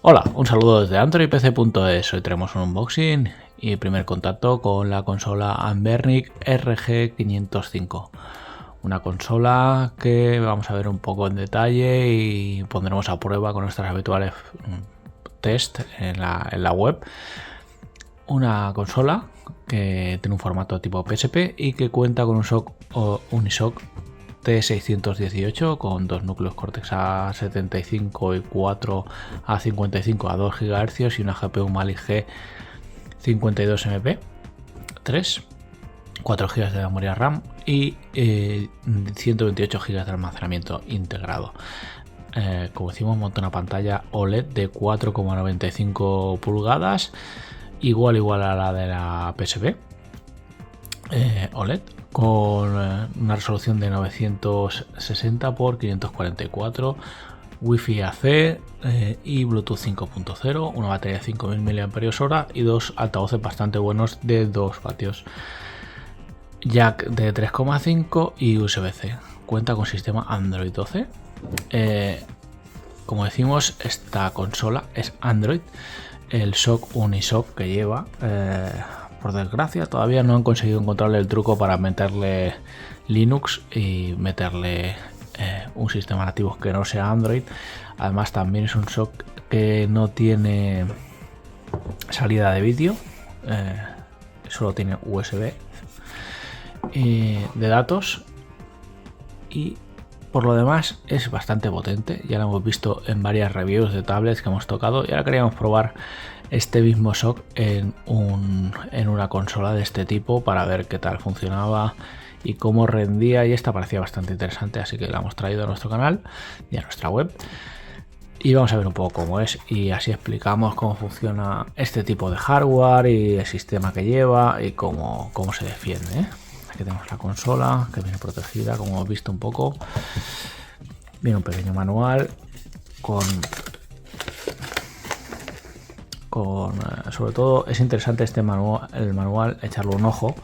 Hola, un saludo desde AndroidPC.es. Hoy tenemos un unboxing y primer contacto con la consola Anbernic RG505. Una consola que vamos a ver un poco en detalle y pondremos a prueba con nuestras habituales test en la web. Una consola que tiene un formato tipo PSP y que cuenta con un SoC Unisoc T618 con dos núcleos Cortex A75 y 4 A55 a 2 GHz y una GPU Mali G52MP3, 4 GB de memoria RAM y 128 GB de almacenamiento integrado. Como decimos, monta una pantalla OLED de 4,95 pulgadas, igual a la de la PSP OLED, con una resolución de 960 x 544, Wi-Fi AC y Bluetooth 5.0, una batería de 5000 mAh y dos altavoces bastante buenos de 2 vatios, jack de 3,5 y USB-C. Cuenta con sistema Android 12. Como decimos, esta consola es Android. El SoC Unisoc que lleva, por desgracia, todavía no han conseguido encontrarle el truco para meterle Linux y meterle un sistema nativo que no sea Android. Además, también es un SoC que no tiene salida de vídeo, solo tiene USB de datos, y por lo demás es bastante potente. Ya lo hemos visto en varias reviews de tablets que hemos tocado y ahora queríamos probar este mismo SoC en una consola de este tipo para ver qué tal funcionaba y cómo rendía, y esta parecía bastante interesante, así que la hemos traído a nuestro canal y a nuestra web y vamos a ver un poco cómo es, y así explicamos cómo funciona este tipo de hardware y el sistema que lleva y cómo se defiende, ¿eh? Aquí tenemos la consola que viene protegida, como hemos visto un poco. Viene un pequeño manual con sobre todo es interesante el manual, echarle un ojo,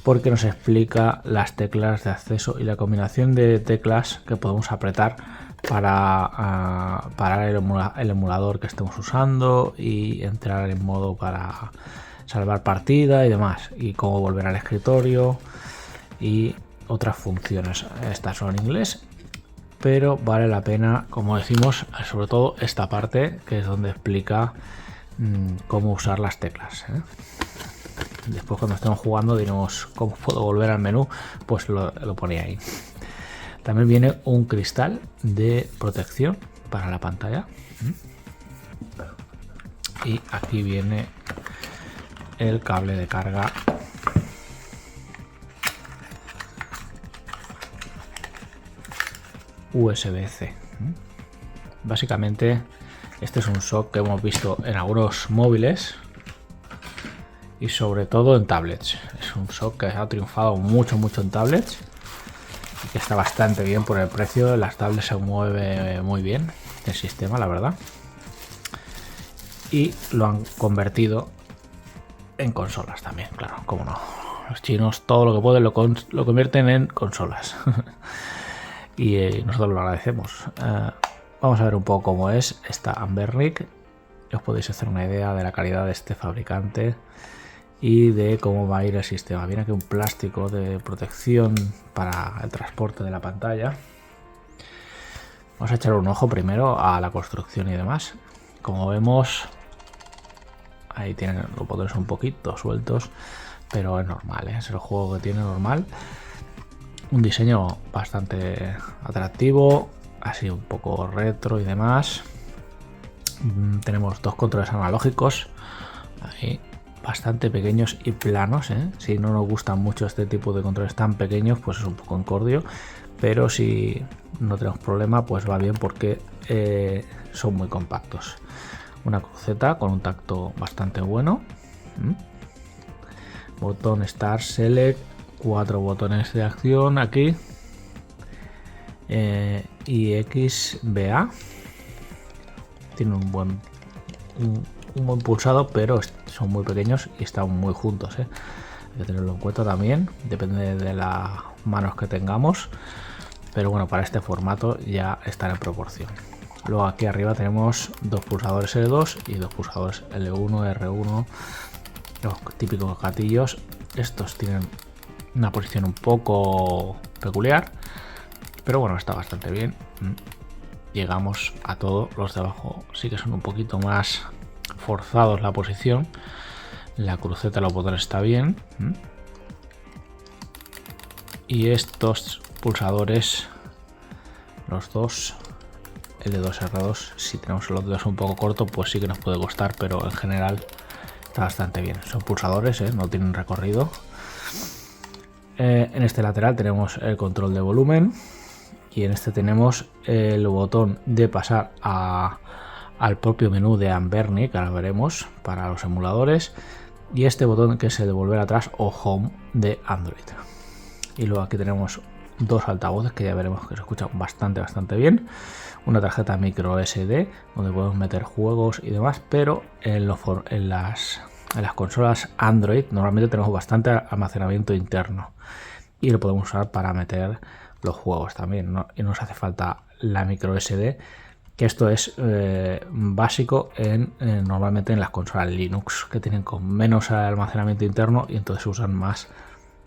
porque nos explica las teclas de acceso y la combinación de teclas que podemos apretar para parar el emulador que estemos usando y entrar en modo para salvar partida y demás, y cómo volver al escritorio y otras funciones. Estas son en inglés, pero vale la pena, como decimos, sobre todo esta parte que es donde explica cómo usar las teclas, ¿eh? Después, cuando estemos jugando, diremos cómo puedo volver al menú, pues lo ponía ahí. También viene un cristal de protección para la pantalla, y aquí viene el cable de carga USB-C. Básicamente este es un SoC que hemos visto en algunos móviles y sobre todo en tablets. Es un SoC que ha triunfado mucho en tablets y que está bastante bien por el precio. Las tablets se mueve muy bien el sistema, la verdad, y lo han convertido en consolas también, claro, como no. Los chinos todo lo que pueden lo convierten en consolas. Y nosotros lo agradecemos. Vamos a ver un poco cómo es esta Anbernic. Os podéis hacer una idea de la calidad de este fabricante y de cómo va a ir el sistema. Viene aquí un plástico de protección para el transporte de la pantalla. Vamos a echar un ojo primero a la construcción y demás. Como vemos, ahí tienen los botones un poquito sueltos, pero es normal, ¿eh? Es el juego que tiene normal. Un diseño bastante atractivo, así un poco retro y demás. Tenemos dos controles analógicos ahí, bastante pequeños y planos, ¿eh? Si no nos gustan mucho este tipo de controles tan pequeños, pues es un poco encordio, pero si no tenemos problema, pues va bien porque son muy compactos. Una cruceta con un tacto bastante bueno. Botón Start Select, 4 botones de acción aquí, y XBA. Tiene un buen pulsado, pero son muy pequeños y están muy juntos, ¿eh? Hay que tenerlo en cuenta también, depende de las manos que tengamos, pero bueno, para este formato ya están en proporción. Luego aquí arriba tenemos dos pulsadores L2 y dos pulsadores L1, R1, los típicos gatillos. Estos tienen una posición un poco peculiar, pero bueno, está bastante bien. Llegamos a todo. Los de abajo sí que son un poquito más forzados la posición. La cruceta de los botones está bien. Y estos pulsadores, los dos, L2, R2, si tenemos los dedos un poco cortos, pues sí que nos puede costar, pero en general está bastante bien. Son pulsadores, no tienen recorrido. En este lateral tenemos el control de volumen y en este tenemos el botón de pasar al propio menú de Anbernic, que ahora veremos, para los emuladores, y este botón que es el de volver atrás o home de Android. Y luego aquí tenemos dos altavoces que ya veremos que se escuchan bastante bien, una tarjeta micro SD donde podemos meter juegos y demás, pero en las consolas Android normalmente tenemos bastante almacenamiento interno y lo podemos usar para meter los juegos también, ¿no? Y nos hace falta la micro SD, que esto es básico normalmente en las consolas Linux, que tienen con menos almacenamiento interno y entonces usan más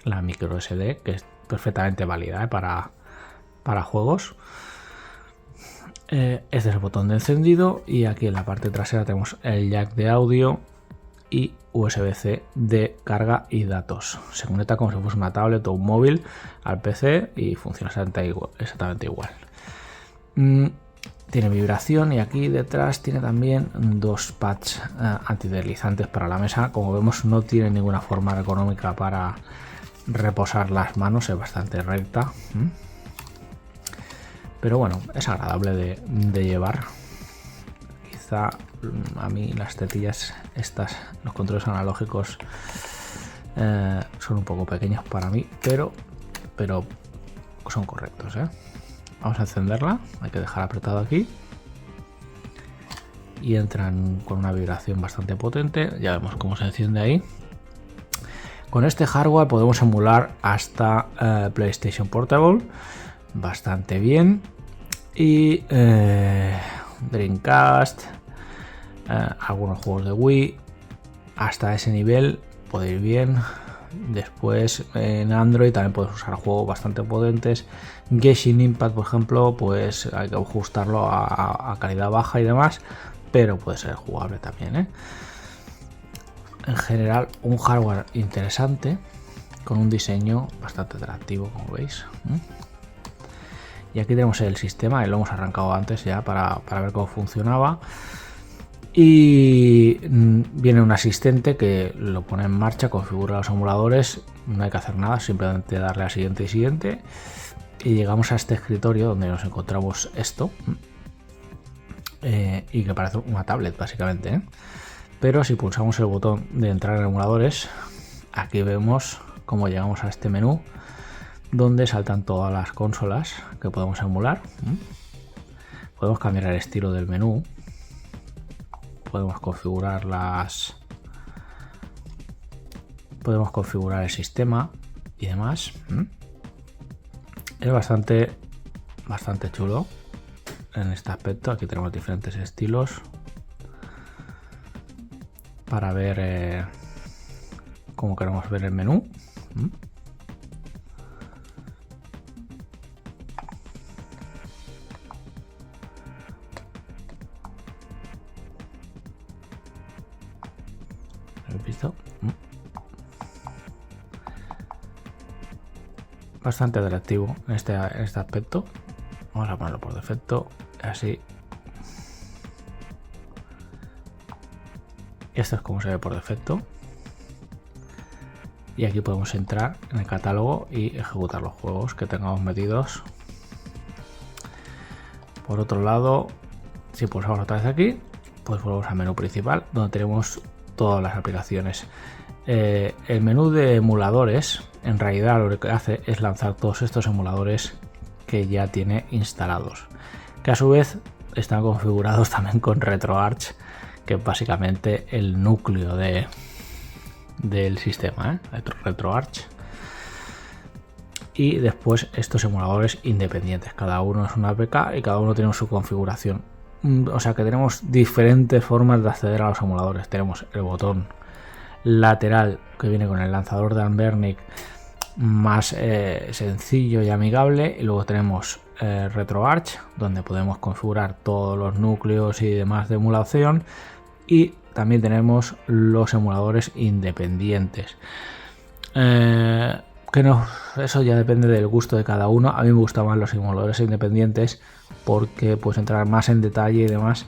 la micro SD, que es perfectamente válida para juegos. Este es el botón de encendido y aquí en la parte trasera tenemos el jack de audio y USB-C de carga y datos. Se conecta como si fuese una tablet o un móvil al PC y funciona exactamente igual. Tiene vibración y aquí detrás tiene también dos pads antideslizantes para la mesa. Como vemos, no tiene ninguna forma ergonómica para reposar las manos, es bastante recta. Pero bueno, es agradable de llevar. Quizá a mí las tetillas estas, los controles analógicos son un poco pequeños para mí, pero son correctos, Vamos a encenderla, hay que dejar apretado aquí y entran con una vibración bastante potente. Ya vemos cómo se enciende ahí. Con este hardware podemos emular hasta PlayStation Portable bastante bien, y Dreamcast, algunos juegos de Wii. Hasta ese nivel puede ir bien. Después en Android también puedes usar juegos bastante potentes. Genshin Impact, por ejemplo, pues hay que ajustarlo a calidad baja y demás, pero puede ser jugable también, En general, un hardware interesante con un diseño bastante atractivo, como veis. Y aquí tenemos el sistema, y lo hemos arrancado antes ya para ver cómo funcionaba. Y viene un asistente que lo pone en marcha, configura los emuladores, no hay que hacer nada, simplemente darle a siguiente y siguiente. Y llegamos a este escritorio donde nos encontramos esto, y que parece una tablet básicamente, Pero si pulsamos el botón de entrar en emuladores, aquí vemos cómo llegamos a este menú donde saltan todas las consolas que podemos emular. Podemos cambiar el estilo del menú, podemos configurar el sistema y demás. Es bastante chulo en este aspecto. Aquí tenemos diferentes estilos para ver cómo queremos ver el menú. ¿Habéis visto? Bastante atractivo en este aspecto. Vamos a ponerlo por defecto, así. Esto es como se ve por defecto. Y aquí podemos entrar en el catálogo y ejecutar los juegos que tengamos metidos. Por otro lado, si pulsamos otra vez aquí, pues volvemos al menú principal donde tenemos todas las aplicaciones. El menú de emuladores en realidad lo que hace es lanzar todos estos emuladores que ya tiene instalados, que a su vez están configurados también con RetroArch, que es básicamente el núcleo de del sistema, RetroArch. Y después estos emuladores independientes, cada uno es una APK y cada uno tiene su configuración. O sea que tenemos diferentes formas de acceder a los emuladores. Tenemos el botón lateral que viene con el lanzador de Anbernic, más sencillo y amigable, y luego tenemos RetroArch, donde podemos configurar todos los núcleos y demás de emulación, y también tenemos los emuladores independientes, que no, eso ya depende del gusto de cada uno. A mí me gustaban los emuladores independientes porque puedes entrar más en detalle y demás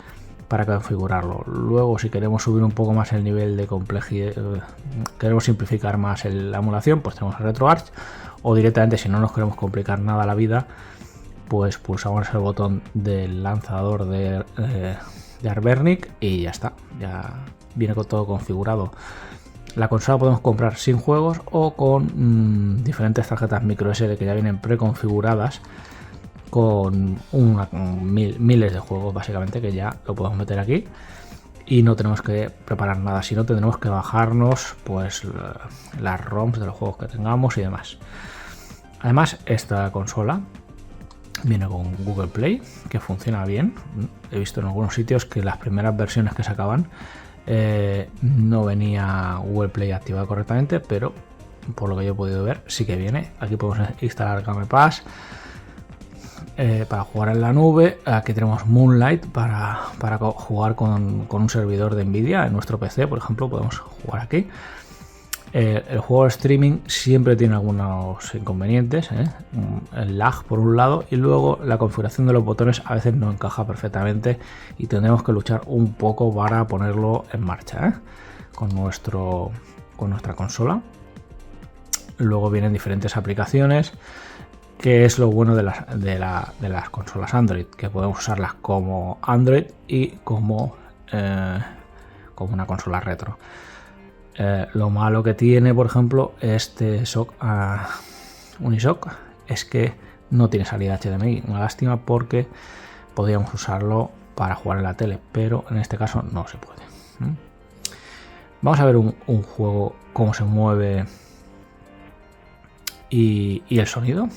para configurarlo. Luego, si queremos subir un poco más el nivel de complejidad, queremos simplificar más la emulación, pues tenemos el RetroArch, o directamente, si no nos queremos complicar nada la vida, pues pulsamos el botón del lanzador de Anbernic y ya está, ya viene con todo configurado. La consola podemos comprar sin juegos o con diferentes tarjetas microSD que ya vienen preconfiguradas con miles de juegos, básicamente, que ya lo podemos meter aquí y no tenemos que preparar nada, sino tendremos que bajarnos pues las ROMs de los juegos que tengamos y demás. Además, esta consola viene con Google Play, que funciona bien. He visto en algunos sitios que las primeras versiones que sacaban no venía Google Play activado correctamente, pero por lo que yo he podido ver sí que viene. Aquí podemos instalar Game Pass para jugar en la nube. Aquí tenemos Moonlight para jugar con un servidor de Nvidia en nuestro PC, por ejemplo, podemos jugar aquí. El juego de streaming siempre tiene algunos inconvenientes, el lag por un lado, y luego la configuración de los botones a veces no encaja perfectamente y tendremos que luchar un poco para ponerlo en marcha con nuestra consola. Luego vienen diferentes aplicaciones, que es lo bueno de las consolas Android, que podemos usarlas como Android y como una consola retro. Lo malo que tiene, por ejemplo, este Unisoc es que no tiene salida HDMI. Una lástima, porque podríamos usarlo para jugar en la tele, pero en este caso no se puede. Vamos a ver un juego, cómo se mueve y el sonido.